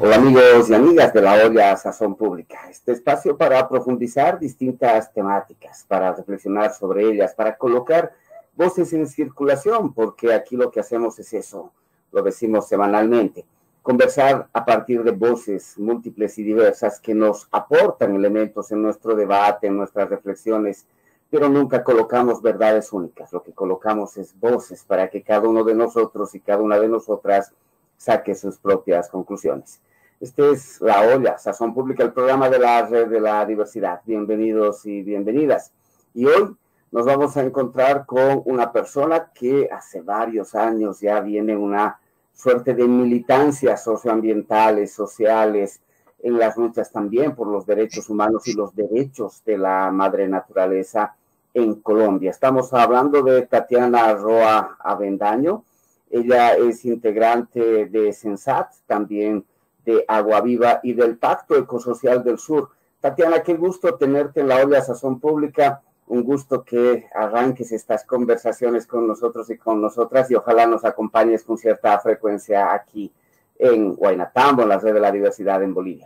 Hola amigos y amigas de la olla Sazón Pública, este espacio para profundizar distintas temáticas, para reflexionar sobre ellas, para colocar voces en circulación, porque aquí lo que hacemos es eso, lo decimos semanalmente, conversar a partir de voces múltiples y diversas que nos aportan elementos en nuestro debate, en nuestras reflexiones, pero nunca colocamos verdades únicas, lo que colocamos es voces para que cada uno de nosotros y cada una de nosotras saque sus propias conclusiones. Este es La Olla, Sazón Pública, el programa de la Red de la Diversidad. Bienvenidos y bienvenidas. Y hoy nos vamos a encontrar con una persona que hace varios años ya viene una suerte de militancias socioambientales, sociales, en las luchas también por los derechos humanos y los derechos de la madre naturaleza en Colombia. Estamos hablando de Tatiana Roa Avendaño. Ella es integrante de Sensat, también de Agua Viva y del Pacto Ecosocial del Sur. Tatiana, qué gusto tenerte en la olla Sazón Pública, un gusto que arranques estas conversaciones con nosotros y con nosotras y ojalá nos acompañes con cierta frecuencia aquí en Huaynatambo, en la Red de la Diversidad en Bolivia.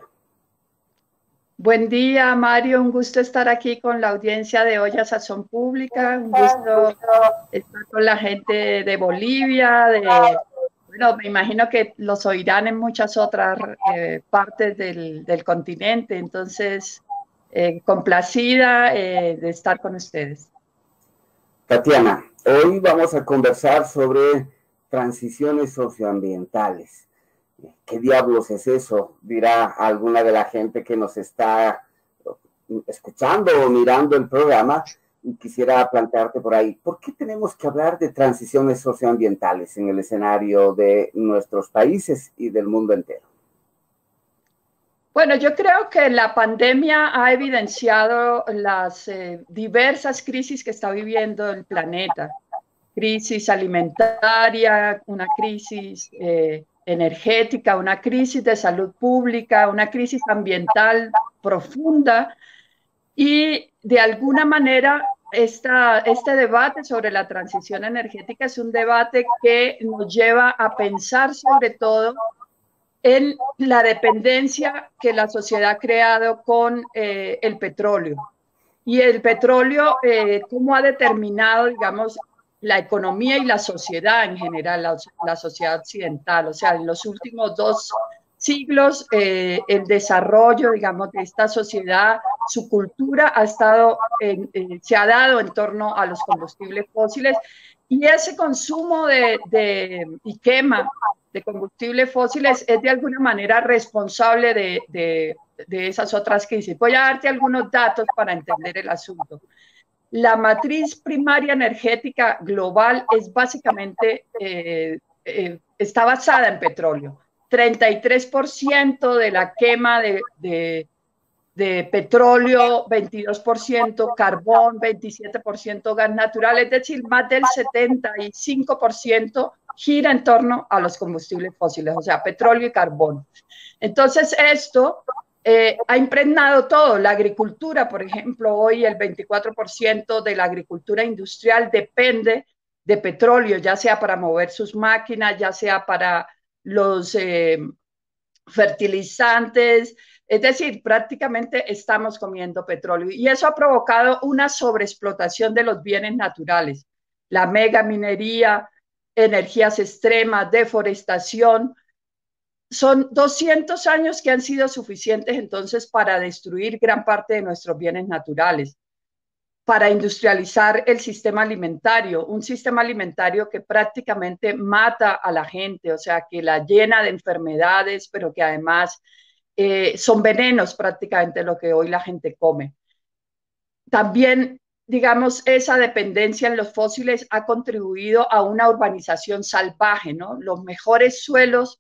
Buen día, Mario, un gusto estar aquí con la audiencia de Olla Sazón Pública, un gusto estar con la gente de Bolivia, bueno, me imagino que los oirán en muchas otras partes del continente, entonces complacida de estar con ustedes. Tatiana, hoy vamos a conversar sobre transiciones socioambientales. ¿Qué diablos es eso? Dirá alguna de la gente que nos está escuchando o mirando el programa y quisiera plantearte por ahí, ¿por qué tenemos que hablar de transiciones socioambientales en el escenario de nuestros países y del mundo entero? Bueno, yo creo que la pandemia ha evidenciado las diversas crisis que está viviendo el planeta. Crisis alimentaria, una crisis energética, una crisis de salud pública, una crisis ambiental profunda y de alguna manera este debate sobre la transición energética es un debate que nos lleva a pensar sobre todo en la dependencia que la sociedad ha creado con el petróleo. Y el petróleo, cómo ha determinado, digamos, la economía y la sociedad en general, la sociedad occidental. O sea, en los últimos 2 siglos, el desarrollo, digamos, de esta sociedad, su cultura se ha dado en torno a los combustibles fósiles y ese consumo y quema de combustibles fósiles es de alguna manera responsable de esas otras crisis. Voy a darte algunos datos para entender el asunto. La matriz primaria energética global es básicamente, está basada en petróleo. 33% de la quema de petróleo, 22% carbón, 27% gas natural, es decir, más del 75% gira en torno a los combustibles fósiles, o sea, petróleo y carbón. Entonces, esto ha impregnado todo. La agricultura, por ejemplo, hoy el 24% de la agricultura industrial depende de petróleo, ya sea para mover sus máquinas, ya sea para los fertilizantes, es decir, prácticamente estamos comiendo petróleo y eso ha provocado una sobreexplotación de los bienes naturales, la megaminería, energías extremas, deforestación. Son 200 años que han sido suficientes entonces para destruir gran parte de nuestros bienes naturales, para industrializar el sistema alimentario, un sistema alimentario que prácticamente mata a la gente, o sea, que la llena de enfermedades, pero que además son venenos prácticamente lo que hoy la gente come. También, digamos, esa dependencia en los fósiles ha contribuido a una urbanización salvaje, ¿no? Los mejores suelos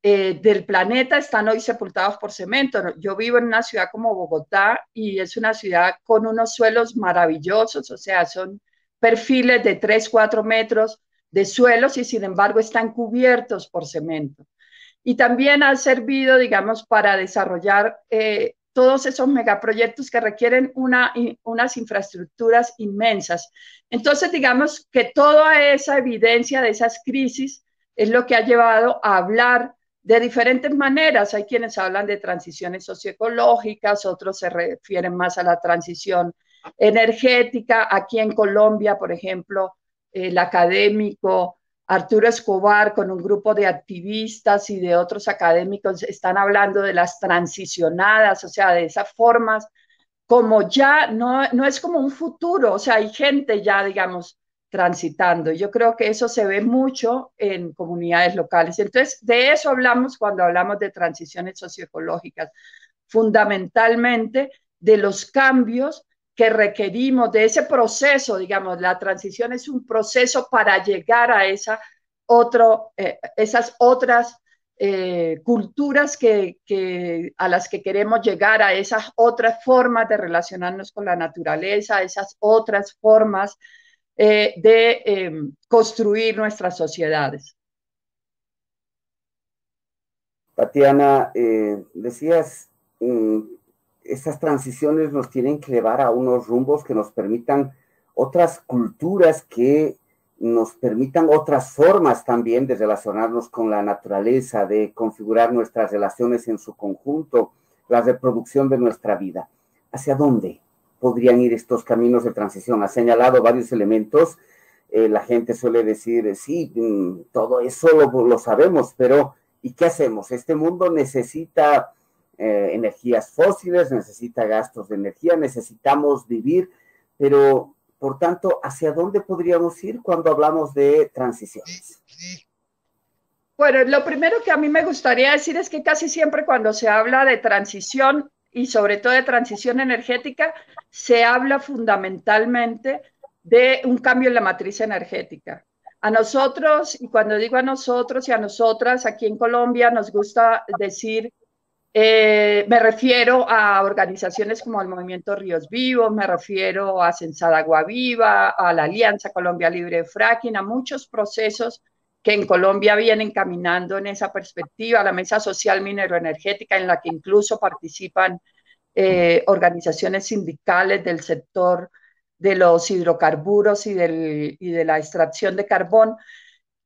del planeta están hoy sepultados por cemento. Yo vivo en una ciudad como Bogotá y es una ciudad con unos suelos maravillosos, o sea, son perfiles de 3, 4 metros de suelos y sin embargo están cubiertos por cemento. Y también ha servido, digamos, para desarrollar todos esos megaproyectos que requieren unas infraestructuras inmensas. Entonces, digamos que toda esa evidencia de esas crisis es lo que ha llevado a hablar de diferentes maneras. Hay quienes hablan de transiciones socioecológicas, otros se refieren más a la transición energética. Aquí en Colombia, por ejemplo, el académico Arturo Escobar con un grupo de activistas y de otros académicos están hablando de las transicionadas, o sea, de esas formas como ya no es como un futuro, o sea, hay gente ya, digamos, transitando. Yo creo que eso se ve mucho en comunidades locales. Entonces, de eso hablamos cuando hablamos de transiciones socioecológicas, fundamentalmente de los cambios que requerimos, de ese proceso, digamos, la transición es un proceso para llegar a esas otras culturas a las que queremos llegar, a esas otras formas de relacionarnos con la naturaleza, esas otras formas de construir nuestras sociedades. Tatiana, decías, estas transiciones nos tienen que llevar a unos rumbos que nos permitan otras culturas, que nos permitan otras formas también de relacionarnos con la naturaleza, de configurar nuestras relaciones en su conjunto, la reproducción de nuestra vida. ¿Hacia dónde podrían ir estos caminos de transición? Ha señalado varios elementos. La gente suele decir, sí, todo eso lo sabemos, pero ¿y qué hacemos? Este mundo necesita energías fósiles, necesita gastos de energía, necesitamos vivir, pero por tanto, ¿hacia dónde podríamos ir cuando hablamos de transiciones? Bueno, lo primero que a mí me gustaría decir es que casi siempre cuando se habla de transición y sobre todo de transición energética, se habla fundamentalmente de un cambio en la matriz energética. A nosotros, y cuando digo a nosotros y a nosotras, aquí en Colombia nos gusta decir, me refiero a organizaciones como el Movimiento Ríos Vivos, me refiero a Sensada Agua Viva, a la Alianza Colombia Libre de Fracking, a muchos procesos que en Colombia vienen caminando en esa perspectiva, la Mesa Social Minero-Energética, en la que incluso participan organizaciones sindicales del sector de los hidrocarburos y de la extracción de carbón.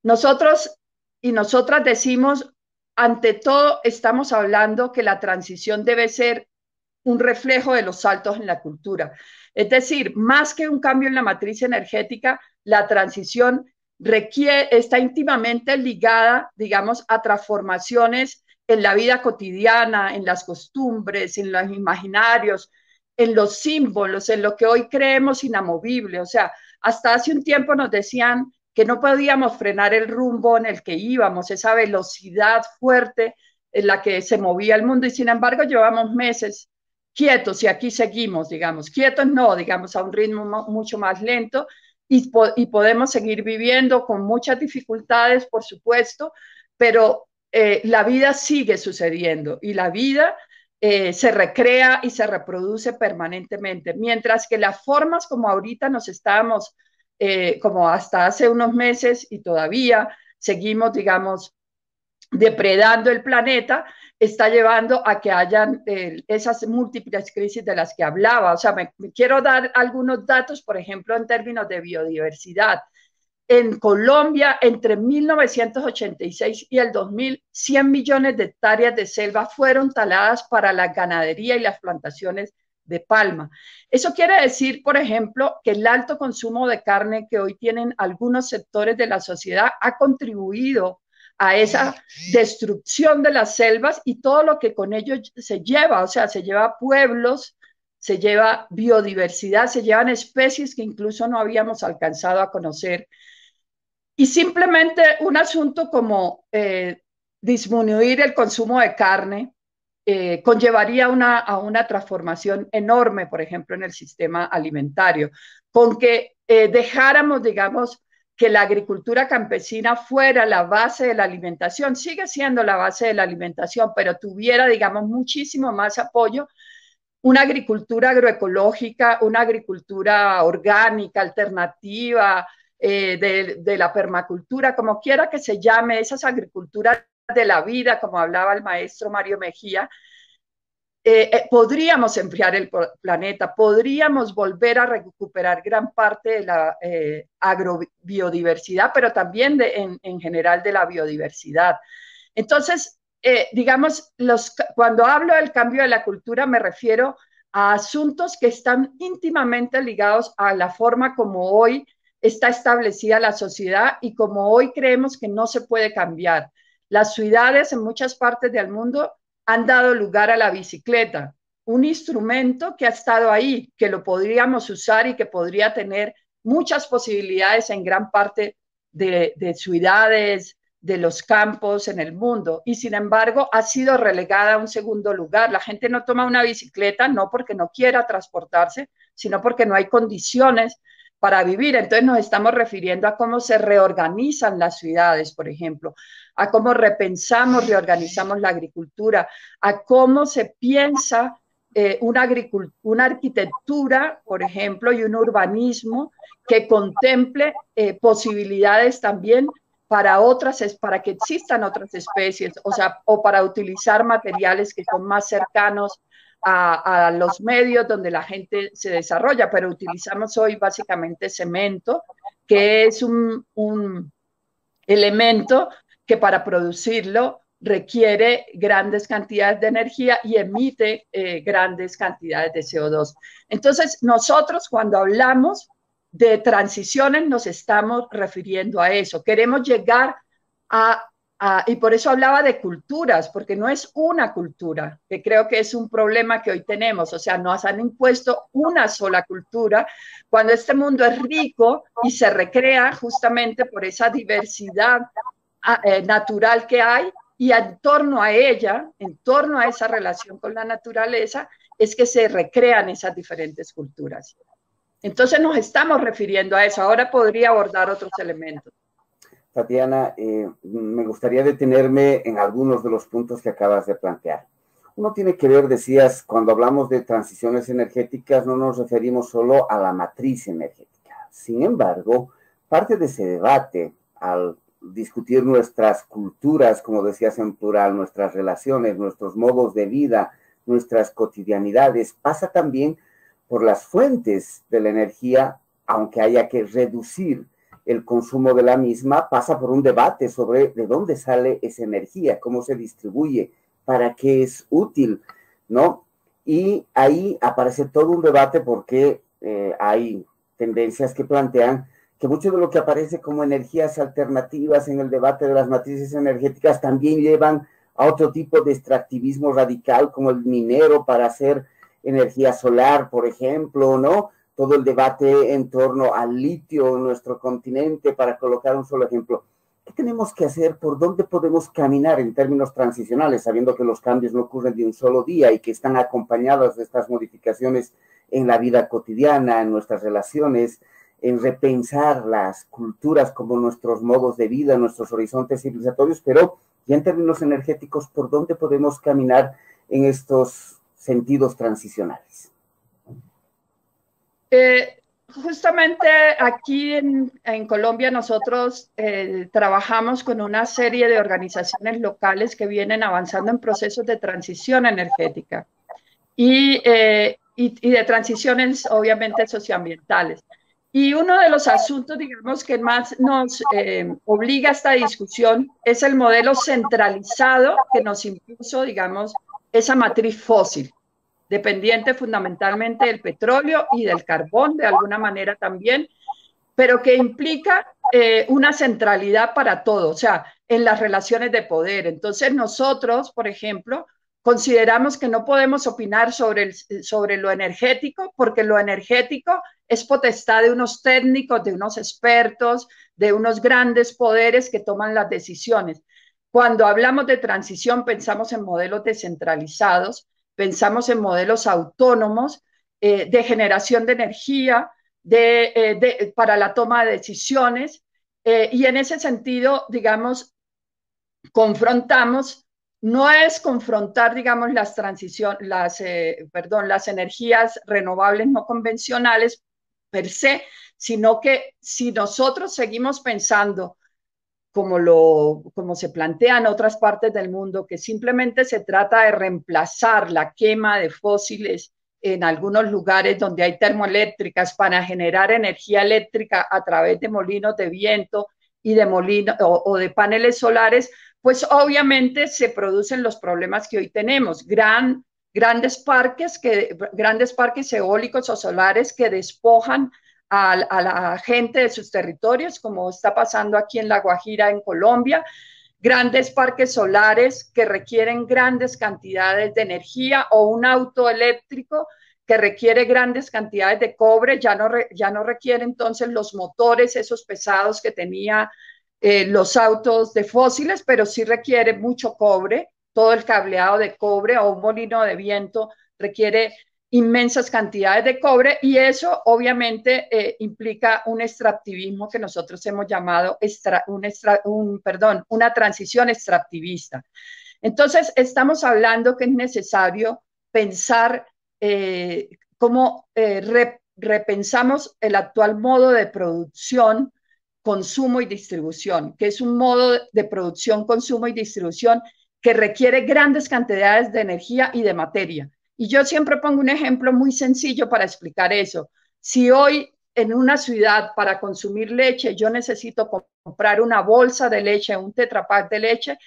Nosotros y nosotras decimos, ante todo, estamos hablando que la transición debe ser un reflejo de los saltos en la cultura. Es decir, más que un cambio en la matriz energética, la transición está íntimamente ligada, digamos, a transformaciones en la vida cotidiana, en las costumbres, en los imaginarios, en los símbolos, en lo que hoy creemos inamovible. O sea, hasta hace un tiempo nos decían que no podíamos frenar el rumbo en el que íbamos, esa velocidad fuerte en la que se movía el mundo, y sin embargo llevamos meses quietos y aquí seguimos, digamos, quietos no, digamos, a un ritmo mucho más lento, y podemos seguir viviendo con muchas dificultades, por supuesto, pero la vida sigue sucediendo y la vida se recrea y se reproduce permanentemente, mientras que las formas como ahorita nos estábamos, como hasta hace unos meses y todavía seguimos, digamos, depredando el planeta, está llevando a que hayan esas múltiples crisis de las que hablaba. O sea, me quiero dar algunos datos, por ejemplo, en términos de biodiversidad. En Colombia, entre 1986 y el 2000, 100 millones de hectáreas de selva fueron taladas para la ganadería y las plantaciones de palma. Eso quiere decir, por ejemplo, que el alto consumo de carne que hoy tienen algunos sectores de la sociedad ha contribuido a esa destrucción de las selvas y todo lo que con ello se lleva, o sea, se lleva pueblos, se lleva biodiversidad, se llevan especies que incluso no habíamos alcanzado a conocer. Y simplemente un asunto como disminuir el consumo de carne conllevaría a una transformación enorme, por ejemplo, en el sistema alimentario, con que dejáramos, digamos, que la agricultura campesina fuera la base de la alimentación, sigue siendo la base de la alimentación, pero tuviera, digamos, muchísimo más apoyo, una agricultura agroecológica, una agricultura orgánica, alternativa, de la permacultura, como quiera que se llame, esas agriculturas de la vida, como hablaba el maestro Mario Mejía, podríamos enfriar el planeta, podríamos volver a recuperar gran parte de la agrobiodiversidad, pero también en general de la biodiversidad. Entonces, digamos, cuando hablo del cambio de la cultura me refiero a asuntos que están íntimamente ligados a la forma como hoy está establecida la sociedad y como hoy creemos que no se puede cambiar. Las ciudades en muchas partes del mundo han dado lugar a la bicicleta, un instrumento que ha estado ahí, que lo podríamos usar y que podría tener muchas posibilidades en gran parte de ciudades, de los campos en el mundo, y sin embargo ha sido relegada a un segundo lugar. La gente no toma una bicicleta no porque no quiera transportarse, sino porque no hay condiciones para vivir. Entonces nos estamos refiriendo a cómo se reorganizan las ciudades, por ejemplo, a cómo repensamos, reorganizamos la agricultura, a cómo se piensa una arquitectura, por ejemplo, y un urbanismo que contemple posibilidades también para para que existan otras especies, o sea, o para utilizar materiales que son más cercanos a los medios donde la gente se desarrolla, pero utilizamos hoy básicamente cemento, que es un elemento que para producirlo requiere grandes cantidades de energía y emite grandes cantidades de CO2. Entonces, nosotros cuando hablamos de transiciones nos estamos refiriendo a eso. Queremos llegar y por eso hablaba de culturas, porque no es una cultura, que creo que es un problema que hoy tenemos. O sea, nos han impuesto una sola cultura, cuando este mundo es rico y se recrea justamente por esa diversidad natural que hay, y en torno a ella, en torno a esa relación con la naturaleza, es que se recrean esas diferentes culturas. Entonces nos estamos refiriendo a eso. Ahora podría abordar otros elementos. Tatiana, me gustaría detenerme en algunos de los puntos que acabas de plantear. Uno tiene que ver, decías, cuando hablamos de transiciones energéticas, no nos referimos solo a la matriz energética. Sin embargo, parte de ese debate, al discutir nuestras culturas, como decías en plural, nuestras relaciones, nuestros modos de vida, nuestras cotidianidades, pasa también por las fuentes de la energía, aunque haya que reducir el consumo de la misma, pasa por un debate sobre de dónde sale esa energía, cómo se distribuye, para qué es útil, ¿no? Y ahí aparece todo un debate porque hay tendencias que plantean que mucho de lo que aparece como energías alternativas en el debate de las matrices energéticas también llevan a otro tipo de extractivismo radical, como el minero para hacer energía solar, por ejemplo, ¿no? Todo el debate en torno al litio en nuestro continente, para colocar un solo ejemplo. ¿Qué tenemos que hacer? ¿Por dónde podemos caminar en términos transicionales, sabiendo que los cambios no ocurren de un solo día y que están acompañados de estas modificaciones en la vida cotidiana, en nuestras relaciones, en repensar las culturas como nuestros modos de vida, nuestros horizontes civilizatorios, pero ya en términos energéticos, ¿por dónde podemos caminar en estos sentidos transicionales? Justamente aquí en Colombia nosotros trabajamos con una serie de organizaciones locales que vienen avanzando en procesos de transición energética y de transiciones obviamente socioambientales. Y uno de los asuntos, digamos, que más nos obliga a esta discusión es el modelo centralizado que nos impuso, digamos, esa matriz fósil, dependiente fundamentalmente del petróleo y del carbón, de alguna manera también, pero que implica una centralidad para todo, o sea, en las relaciones de poder. Entonces nosotros, por ejemplo, consideramos que no podemos opinar sobre lo energético, porque lo energético es potestad de unos técnicos, de unos expertos, de unos grandes poderes que toman las decisiones. Cuando hablamos de transición, pensamos en modelos descentralizados, pensamos en modelos autónomos de generación de energía, para la toma de decisiones, y en ese sentido, digamos, no es confrontar, digamos, las energías renovables no convencionales per se, sino que si nosotros seguimos pensando como se plantea en otras partes del mundo, que simplemente se trata de reemplazar la quema de fósiles en algunos lugares donde hay termoeléctricas para generar energía eléctrica a través de molinos de viento y de molinos o de paneles solares, pues obviamente se producen los problemas que hoy tenemos. Grandes parques eólicos o solares que despojan a la gente de sus territorios, como está pasando aquí en La Guajira, en Colombia. Grandes parques solares que requieren grandes cantidades de energía, o un auto eléctrico que requiere grandes cantidades de cobre, ya no requiere entonces los motores esos pesados que tenía los autos de fósiles, pero sí requiere mucho cobre. Todo el cableado de cobre, o un molino de viento requiere inmensas cantidades de cobre, y eso obviamente implica un extractivismo que nosotros hemos llamado una transición extractivista. Entonces, estamos hablando que es necesario pensar cómo repensamos el actual modo de producción, consumo y distribución, que es un modo de producción, consumo y distribución que requiere grandes cantidades de energía y de materia. Y yo siempre pongo un ejemplo muy sencillo para explicar eso. Si hoy en una ciudad, para consumir leche, yo necesito comprar una bolsa de leche, un Tetra Pak de leche,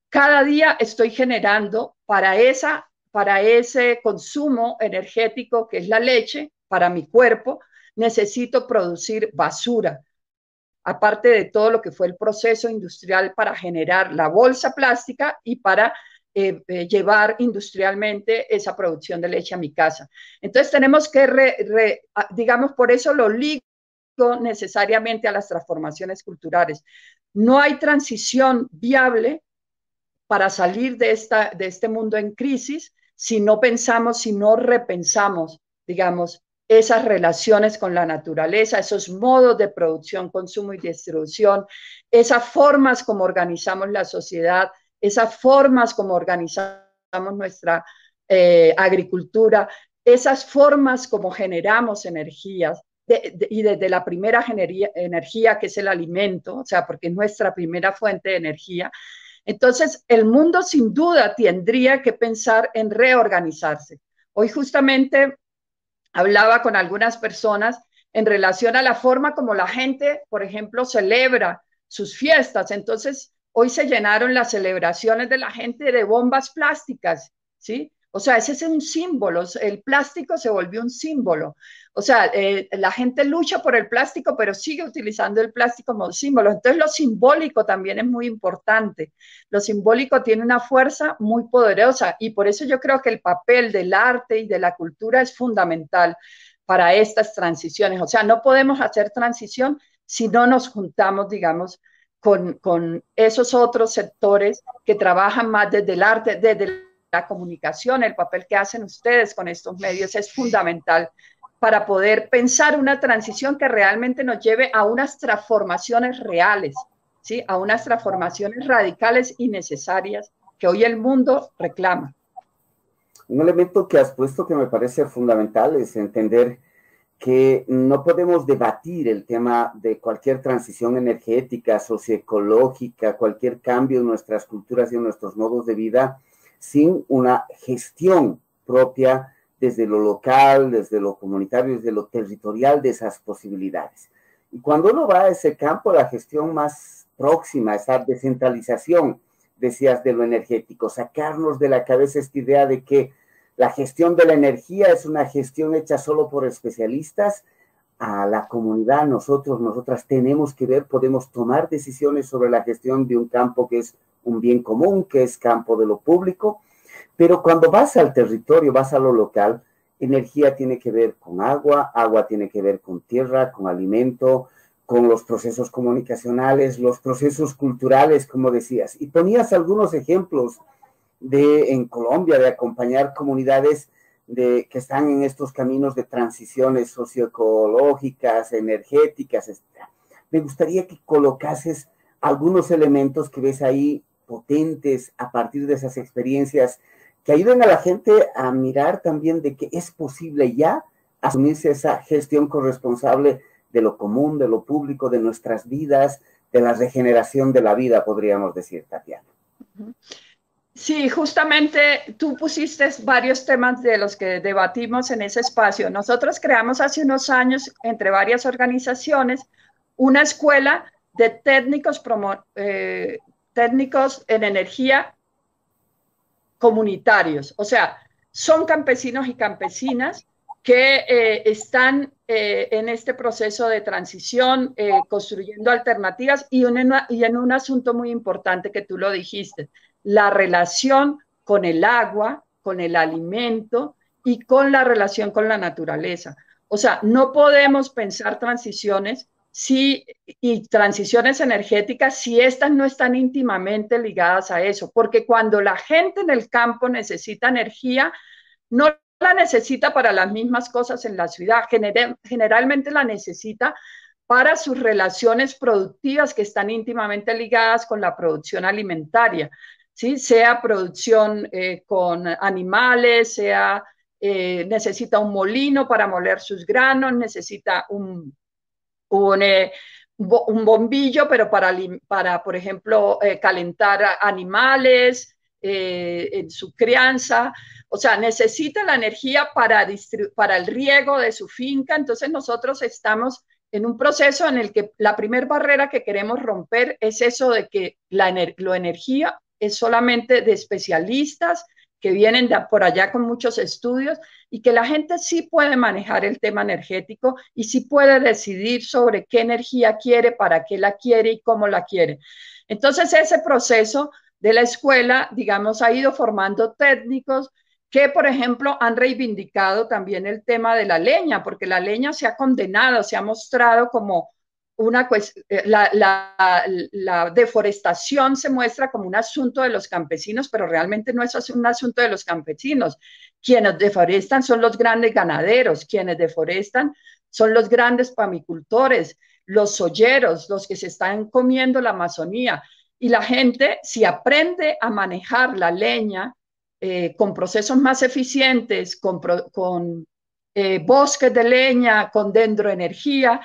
cada día estoy generando para ese consumo energético que es la leche, para mi cuerpo, necesito producir basura, aparte de todo lo que fue el proceso industrial para generar la bolsa plástica y para llevar industrialmente esa producción de leche a mi casa. Entonces tenemos que, digamos, por eso lo ligo necesariamente a las transformaciones culturales. No hay transición viable para salir de este mundo en crisis si no pensamos, si no repensamos, digamos, esas relaciones con la naturaleza, esos modos de producción, consumo y distribución, esas formas como organizamos la sociedad, esas formas como organizamos nuestra agricultura, esas formas como generamos energías, y desde la primera energía, que es el alimento, o sea, porque es nuestra primera fuente de energía. Entonces, el mundo sin duda tendría que pensar en reorganizarse. Hoy justamente hablaba con algunas personas en relación a la forma como la gente, por ejemplo, celebra sus fiestas. Entonces, hoy se llenaron las celebraciones de la gente de bombas plásticas, ¿sí? O sea, ese es un símbolo, el plástico se volvió un símbolo. O sea, la gente lucha por el plástico, pero sigue utilizando el plástico como símbolo. Entonces, lo simbólico también es muy importante. Lo simbólico tiene una fuerza muy poderosa, y por eso yo creo que el papel del arte y de la cultura es fundamental para estas transiciones. O sea, no podemos hacer transición si no nos juntamos, digamos, con esos otros sectores que trabajan más desde el arte, desde la comunicación. El papel que hacen ustedes con estos medios es fundamental para poder pensar una transición que realmente nos lleve a unas transformaciones reales, ¿sí? A unas transformaciones radicales y necesarias que hoy el mundo reclama. Un elemento que has puesto que me parece fundamental es entender que no podemos debatir el tema de cualquier transición energética, socioecológica, cualquier cambio en nuestras culturas y en nuestros modos de vida sin una gestión propia desde lo local, desde lo comunitario, desde lo territorial de esas posibilidades. Y cuando uno va a ese campo, la gestión más próxima, esa descentralización, decías, de lo energético, sacarnos de la cabeza esta idea de que la gestión de la energía es una gestión hecha solo por especialistas. A la comunidad, nosotras tenemos que ver, podemos tomar decisiones sobre la gestión de un campo que es un bien común, que es campo de lo público, pero cuando vas al territorio, vas a lo local, energía tiene que ver con agua, agua tiene que ver con tierra, con alimento, con los procesos comunicacionales, los procesos culturales, como decías, y ponías algunos ejemplos en Colombia de acompañar comunidades que están en estos caminos de transiciones socioecológicas, energéticas, etc. Me gustaría que colocases algunos elementos que ves ahí potentes a partir de esas experiencias, que ayuden a la gente a mirar también de que es posible ya asumirse esa gestión corresponsable de lo común, de lo público, de nuestras vidas, de la regeneración de la vida, podríamos decir, Tatiana. Sí, justamente tú pusiste varios temas de los que debatimos en ese espacio. Nosotros creamos hace unos años, entre varias organizaciones, una escuela de técnicos técnicos en energía comunitarios, o sea, son campesinos y campesinas que están en este proceso de transición, construyendo alternativas y en un asunto muy importante que tú lo dijiste, la relación con el agua, con el alimento y con la relación con la naturaleza. O sea, no podemos pensar transiciones y transiciones energéticas si estas no están íntimamente ligadas a eso, porque cuando la gente en el campo necesita energía, no la necesita para las mismas cosas en la ciudad, generalmente la necesita para sus relaciones productivas que están íntimamente ligadas con la producción alimentaria, ¿sí? Sea producción con animales, sea necesita un molino para moler sus granos, necesita un bombillo, pero para por ejemplo, calentar animales en su crianza. O sea, necesita la energía para el riego de su finca. Entonces nosotros estamos en un proceso en el que la primera barrera que queremos romper es eso de que la energía es solamente de especialistas que vienen por allá con muchos estudios y que la gente sí puede manejar el tema energético y sí puede decidir sobre qué energía quiere, para qué la quiere y cómo la quiere. Entonces ese proceso de la escuela, digamos, ha ido formando técnicos que, por ejemplo, han reivindicado también el tema de la leña, porque la leña se ha condenado, se ha mostrado como una cuestión, la deforestación se muestra como un asunto de los campesinos, pero realmente no es un asunto de los campesinos. Quienes deforestan son los grandes ganaderos, quienes deforestan son los grandes pamicultores, los soyeros, los que se están comiendo la Amazonía. Y la gente, si aprende a manejar la leña con procesos más eficientes, con bosques de leña, con dendroenergía,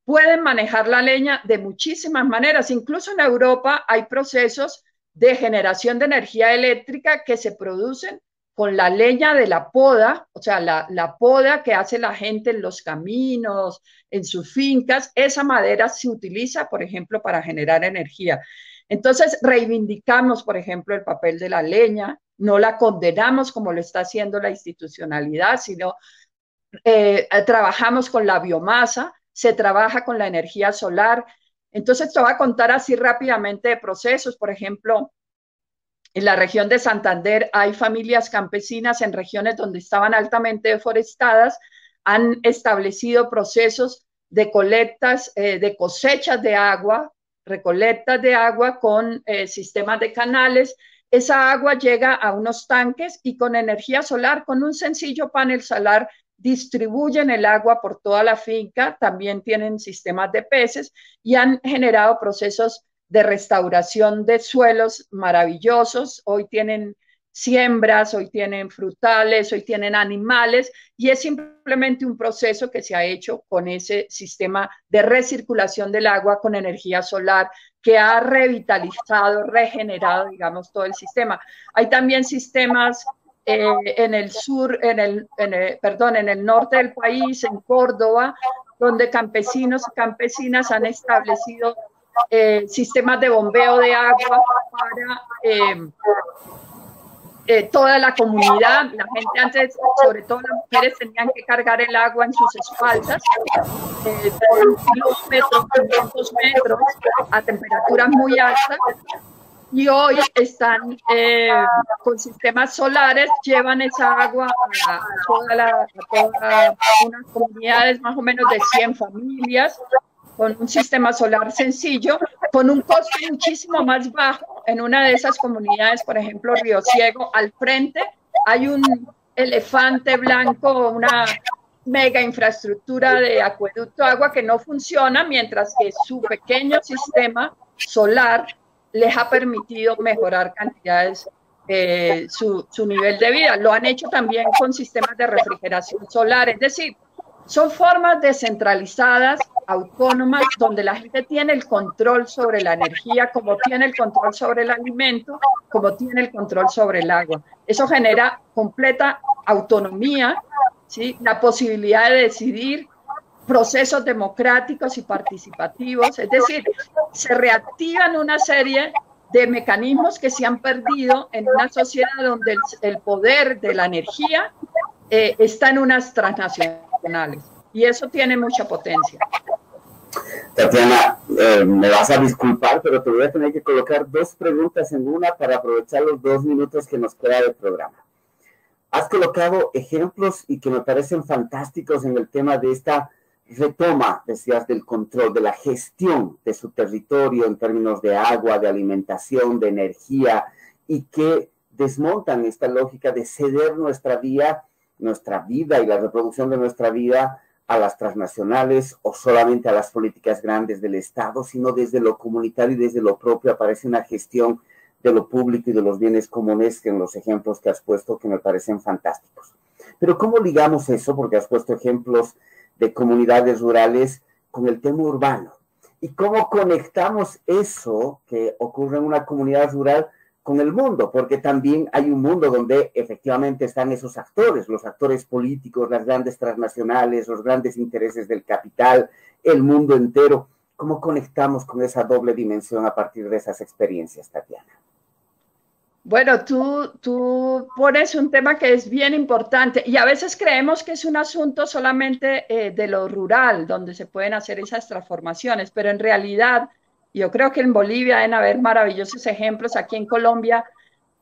pueden manejar la leña de muchísimas maneras. Incluso en Europa hay procesos de generación de energía eléctrica que se producen con la leña de la poda, o sea, la poda que hace la gente en los caminos, en sus fincas. Esa madera se utiliza, por ejemplo, para generar energía. Entonces, reivindicamos, por ejemplo, el papel de la leña, no la condenamos como lo está haciendo la institucionalidad, sino trabajamos con la biomasa, se trabaja con la energía solar. Entonces te voy a contar así rápidamente de procesos. Por ejemplo, en la región de Santander hay familias campesinas en regiones donde estaban altamente deforestadas, han establecido procesos de colectas, de cosechas de agua, recolectas de agua con sistemas de canales. Esa agua llega a unos tanques y con energía solar, con un sencillo panel solar, distribuyen el agua por toda la finca, también tienen sistemas de peces y han generado procesos de restauración de suelos maravillosos. Hoy tienen siembras, hoy tienen frutales, hoy tienen animales y es simplemente un proceso que se ha hecho con ese sistema de recirculación del agua con energía solar que ha revitalizado, regenerado, digamos, todo el sistema. Hay también sistemas en el sur, en el norte del país, en Córdoba, donde campesinos y campesinas han establecido sistemas de bombeo de agua para toda la comunidad. La gente antes, sobre todo las mujeres, tenían que cargar el agua en sus espaldas por kilómetros, 500 metros, a temperaturas muy altas. Y hoy están con sistemas solares, llevan esa agua a todas unas comunidades más o menos de 100 familias, con un sistema solar sencillo, con un costo muchísimo más bajo. En una de esas comunidades, por ejemplo, Río Ciego, al frente hay un elefante blanco, una mega infraestructura de acueducto de agua que no funciona, mientras que su pequeño sistema solar les ha permitido mejorar cantidades, su nivel de vida. Lo han hecho también con sistemas de refrigeración solar, es decir, son formas descentralizadas, autónomas, donde la gente tiene el control sobre la energía, como tiene el control sobre el alimento, como tiene el control sobre el agua. Eso genera completa autonomía, ¿sí? La posibilidad de decidir, procesos democráticos y participativos, es decir, se reactivan una serie de mecanismos que se han perdido en una sociedad donde el poder de la energía está en unas transnacionales, y eso tiene mucha potencia. Tatiana, me vas a disculpar, pero te voy a tener que colocar dos preguntas en una para aprovechar los 2 minutos que nos queda del programa. Has colocado ejemplos y que me parecen fantásticos en el tema de esta retoma, decías, del control, de la gestión de su territorio en términos de agua, de alimentación, de energía, y que desmontan esta lógica de ceder nuestra vida y la reproducción de nuestra vida a las transnacionales o solamente a las políticas grandes del Estado, sino desde lo comunitario y desde lo propio aparece una gestión de lo público y de los bienes comunes, que en los ejemplos que has puesto que me parecen fantásticos. Pero ¿cómo ligamos eso? Porque has puesto ejemplos de comunidades rurales con el tema urbano. ¿Y cómo conectamos eso que ocurre en una comunidad rural con el mundo? Porque también hay un mundo donde efectivamente están esos actores, los actores políticos, las grandes transnacionales, los grandes intereses del capital, el mundo entero. ¿Cómo conectamos con esa doble dimensión a partir de esas experiencias, Tatiana? Bueno, tú pones un tema que es bien importante y a veces creemos que es un asunto solamente de lo rural, donde se pueden hacer esas transformaciones, pero en realidad yo creo que en Bolivia deben haber maravillosos ejemplos. Aquí en Colombia,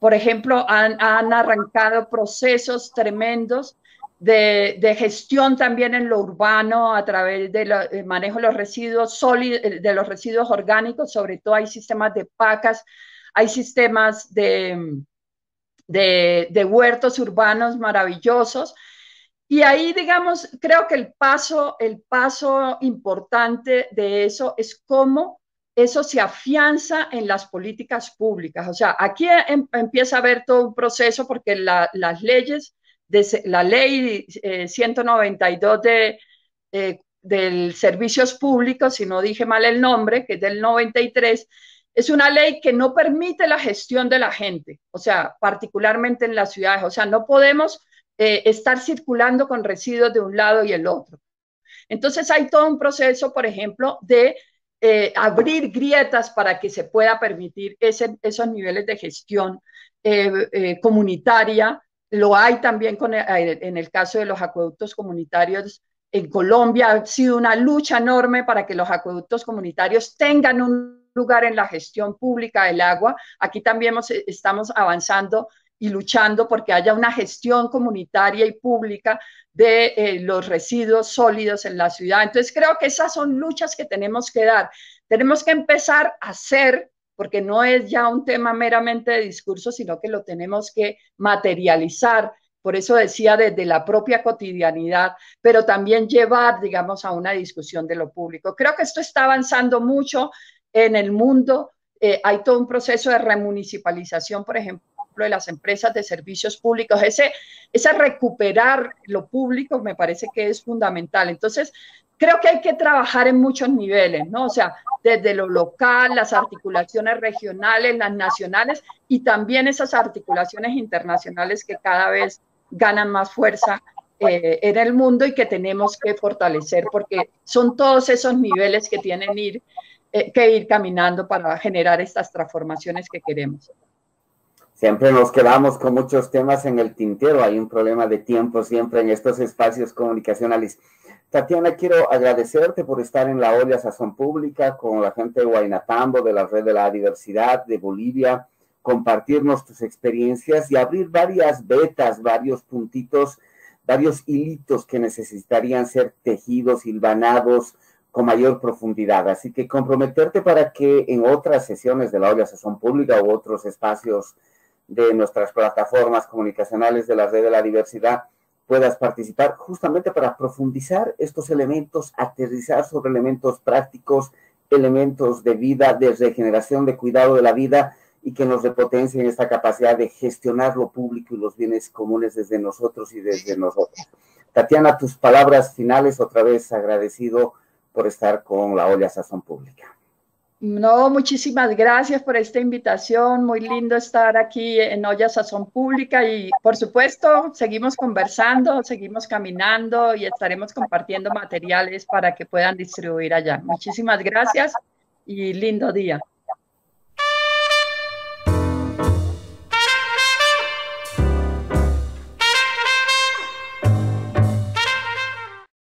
por ejemplo, han arrancado procesos tremendos de gestión también en lo urbano a través del manejo de los residuos sólidos, de los residuos orgánicos. Sobre todo hay sistemas de pacas, hay sistemas de huertos urbanos maravillosos. Y ahí, digamos, creo que el paso importante de eso es cómo eso se afianza en las políticas públicas. O sea, aquí empieza a haber todo un proceso porque las leyes, la ley 192 del servicios públicos, si no dije mal el nombre, que es del 93, es una ley que no permite la gestión de la gente, o sea, particularmente en las ciudades. O sea, no podemos estar circulando con residuos de un lado y el otro. Entonces hay todo un proceso, por ejemplo, de abrir grietas para que se pueda permitir esos niveles de gestión comunitaria. Lo hay también en el caso de los acueductos comunitarios. En Colombia ha sido una lucha enorme para que los acueductos comunitarios tengan un lugar en la gestión pública del agua. Aquí también estamos avanzando y luchando porque haya una gestión comunitaria y pública de los residuos sólidos en la ciudad. Entonces creo que esas son luchas que tenemos que dar. Tenemos que empezar a hacer, porque no es ya un tema meramente de discurso, sino que lo tenemos que materializar. Por eso decía desde la propia cotidianidad, pero también llevar, digamos, a una discusión de lo público. Creo que esto está avanzando mucho en el mundo. Hay todo un proceso de remunicipalización, por ejemplo, de las empresas de servicios públicos. Ese recuperar lo público me parece que es fundamental. Entonces, creo que hay que trabajar en muchos niveles, ¿no? O sea, desde lo local, las articulaciones regionales, las nacionales y también esas articulaciones internacionales que cada vez ganan más fuerza en el mundo y que tenemos que fortalecer, porque son todos esos niveles que tienen que ir caminando para generar estas transformaciones que queremos. Siempre nos quedamos con muchos temas en el tintero, hay un problema de tiempo siempre en estos espacios comunicacionales. Tatiana, quiero agradecerte por estar en La Olla Sazón Pública con la gente de Huaynatambo, de la Red de la Diversidad de Bolivia, compartirnos tus experiencias y abrir varias vetas, varios puntitos, varios hilitos que necesitarían ser tejidos, hilvanados con mayor profundidad. Así que comprometerte para que en otras sesiones de La Olla Sazón Pública u otros espacios de nuestras plataformas comunicacionales de la Red de la Diversidad puedas participar justamente para profundizar estos elementos, aterrizar sobre elementos prácticos, elementos de vida, de regeneración, de cuidado de la vida y que nos repotencien esta capacidad de gestionar lo público y los bienes comunes desde nosotros y desde nosotros. Tatiana, tus palabras finales, otra vez agradecido por estar con La Olla Sazón Pública. No, muchísimas gracias por esta invitación. Muy lindo estar aquí en Olla Sazón Pública y, por supuesto, seguimos conversando, seguimos caminando y estaremos compartiendo materiales para que puedan distribuir allá. Muchísimas gracias y lindo día.